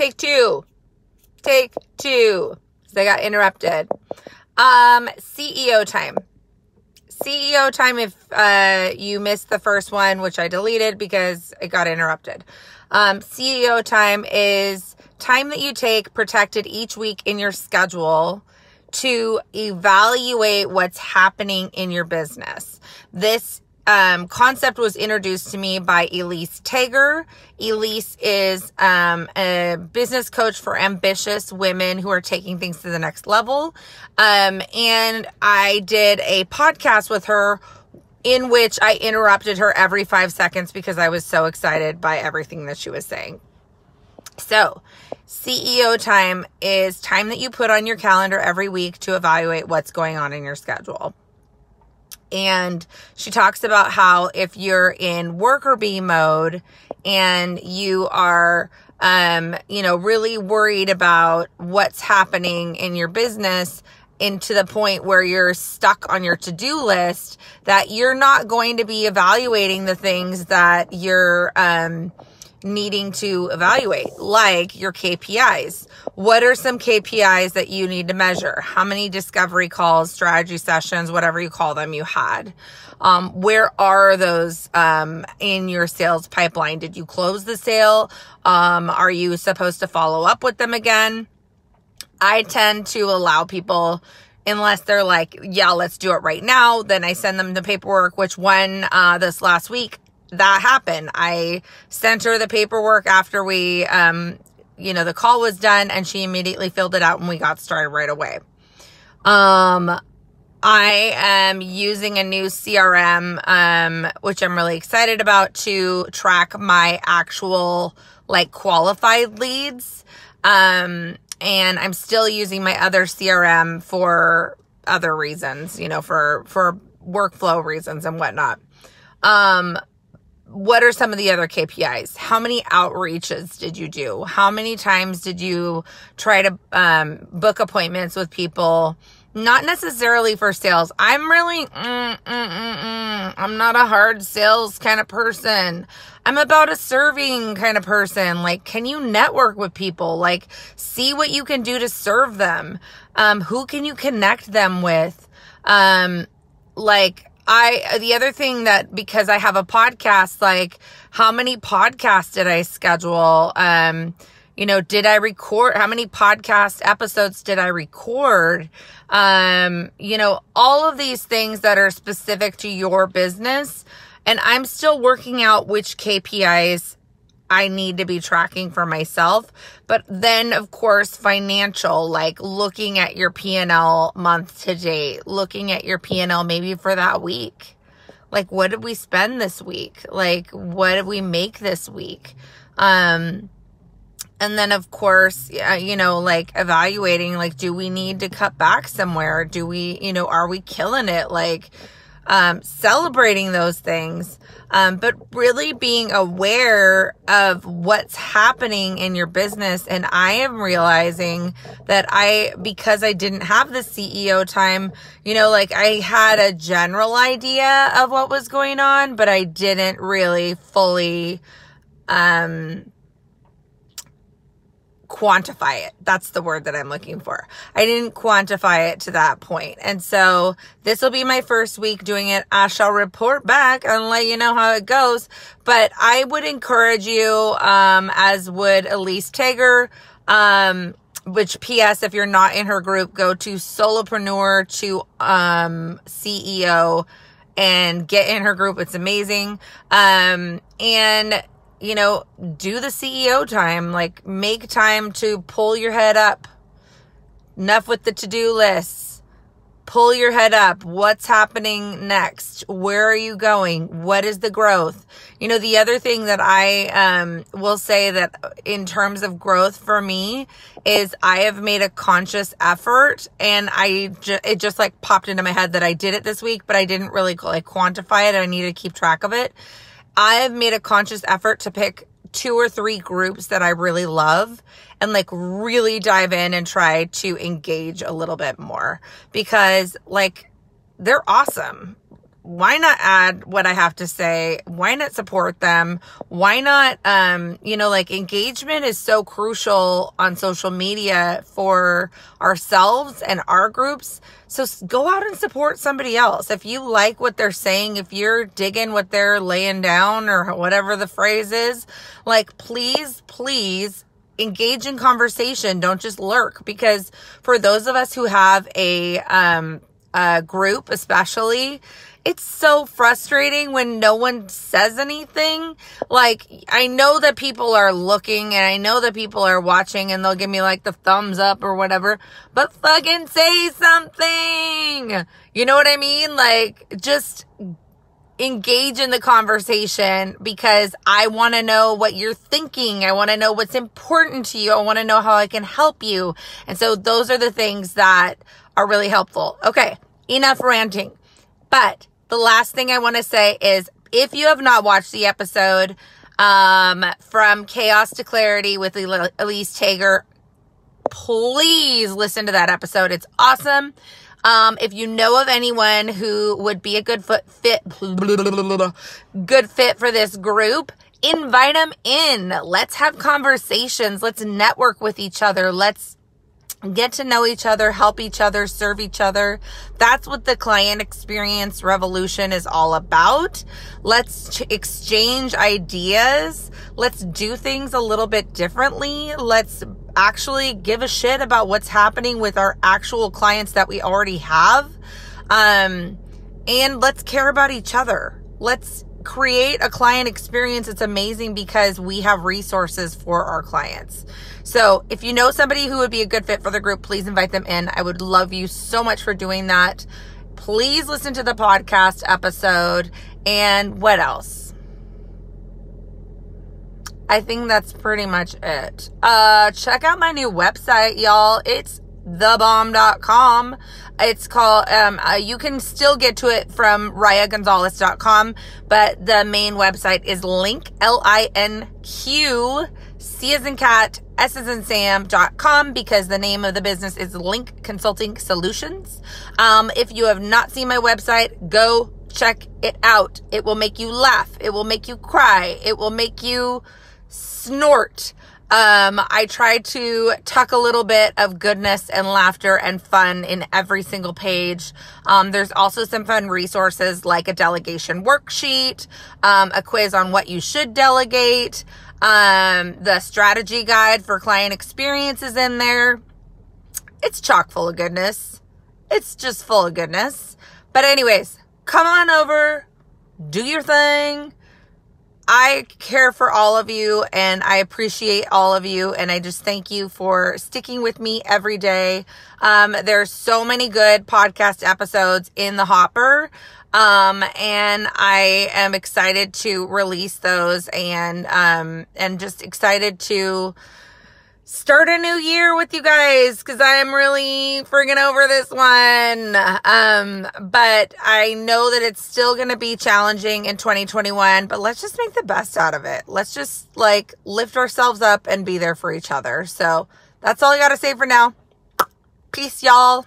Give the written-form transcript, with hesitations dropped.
Take two. Take two. So I got interrupted. CEO time. CEO time, if you missed the first one, which I deleted because it got interrupted. CEO time is time that you take protected each week in your schedule to evaluate what's happening in your business. This concept was introduced to me by Elise Tager. Elise is a business coach for ambitious women who are taking things to the next level. And I did a podcast with her in which I interrupted her every 5 seconds because I was so excited by everything that she was saying. So, CEO time is time that you put on your calendar every week to evaluate what's going on in your schedule. And she talks about how if you're in worker bee mode and you are, really worried about what's happening in your business and to the point where you're stuck on your to-do list, that you're not going to be evaluating the things that you're, needing to evaluate, like your KPIs. What are some KPIs that you need to measure? How many discovery calls, strategy sessions, whatever you call them, you had? Where are those in your sales pipeline? Did you close the sale? Are you supposed to follow up with them again? I tend to allow people, unless they're like, yeah, let's do it right now, then I send them the paperwork, which one this last week, that happened. I sent her the paperwork after we, the call was done, and she immediately filled it out and we got started right away. I am using a new CRM, which I'm really excited about, to track my actual qualified leads. And I'm still using my other CRM for other reasons, for workflow reasons and whatnot. What are some of the other KPIs? How many outreaches did you do? How many times did you try to book appointments with people? Not necessarily for sales. I'm really, I'm not a hard sales kind of person. I'm about a serving kind of person. Can you network with people? See what you can do to serve them. Who can you connect them with? The other thing that, because I have a podcast, how many podcasts did I schedule? Did I record? How many podcast episodes did I record? All of these things that are specific to your business. And I'm still working out which KPIs I need to be tracking for myself. But then, of course, financial, looking at your P&L month to date, looking at your P&L maybe for that week. What did we spend this week? What did we make this week? And then, of course, evaluating, do we need to cut back somewhere? Do we, are we killing it? Celebrating those things. But really being aware of what's happening in your business. And I am realizing that because I didn't have the CEO time, I had a general idea of what was going on, but I didn't really fully, quantify it. That's the word that I'm looking for. I didn't quantify it to that point. And so this will be my first week doing it. I shall report back and let you know how it goes. But I would encourage you, as would Elise Tager, which PS, if you're not in her group, go to Solopreneur to CEO and get in her group. It's amazing. And do the CEO time, make time to pull your head up. Enough with the to-do lists. Pull your head up. What's happening next? Where are you going? What is the growth? The other thing that I will say that in terms of growth for me is I have made a conscious effort, and it just popped into my head that I did it this week, but I didn't really quantify it. I need to keep track of it. I have made a conscious effort to pick 2 or 3 groups that I really love and really dive in and try to engage a little bit more, because they're awesome. why not add what I have to say? Why not support them? Why not, like engagement is so crucial on social media for ourselves and our groups. So go out and support somebody else. If you like what they're saying, if you're digging what they're laying down or whatever the phrase is, like, please engage in conversation. Don't just lurk, because for those of us who have a group, especially, it's so frustrating when no one says anything. Like, I know that people are looking and I know that people are watching and they'll give me like the thumbs up or whatever, but fucking say something. You know what I mean? Like, just engage in the conversation, because I want to know what you're thinking. I want to know what's important to you. I want to know how I can help you. And so those are the things that are really helpful. Okay, enough ranting. But the last thing I want to say is, if you have not watched the episode from Chaos to Clarity with Elise Tager, please listen to that episode. It's awesome. If you know of anyone who would be a good fit for this group, invite them in. Let's have conversations. Let's network with each other. Let's get to know each other, help each other, serve each other. That's what the client experience revolution is all about. Let's exchange ideas. Let's do things a little bit differently. Let's actually give a shit about what's happening with our actual clients that we already have. And let's care about each other. Let's create a client experience that's amazing, because we have resources for our clients. So if you know somebody who would be a good fit for the group, please invite them in. I would love you so much for doing that. Please listen to the podcast episode. And what else? I think that's pretty much it. Check out my new website, y'all. It's thebomb.com. It's called, you can still get to it from riahgonzalez.com, but the main website is Linq, Linq, C as in cat, S as in Sam.com, because the name of the business is Linq Consulting Solutions. If you have not seen my website, go check it out. It will make you laugh. It will make you cry. It will make you snort. I try to tuck a little bit of goodness and laughter and fun in every single page. There's also some fun resources like a delegation worksheet, a quiz on what you should delegate, the strategy guide for client experience is in there. It's chock full of goodness. It's just full of goodness. But anyways, come on over, do your thing. I care for all of you and I appreciate all of you. And I just thank you for sticking with me every day. There's so many good podcast episodes in the hopper. And I am excited to release those and just excited to start a new year with you guys, because I'm really freaking over this one. But I know that it's still going to be challenging in 2021, but let's just make the best out of it. Let's just lift ourselves up and be there for each other. So that's all I got to say for now. Peace, y'all.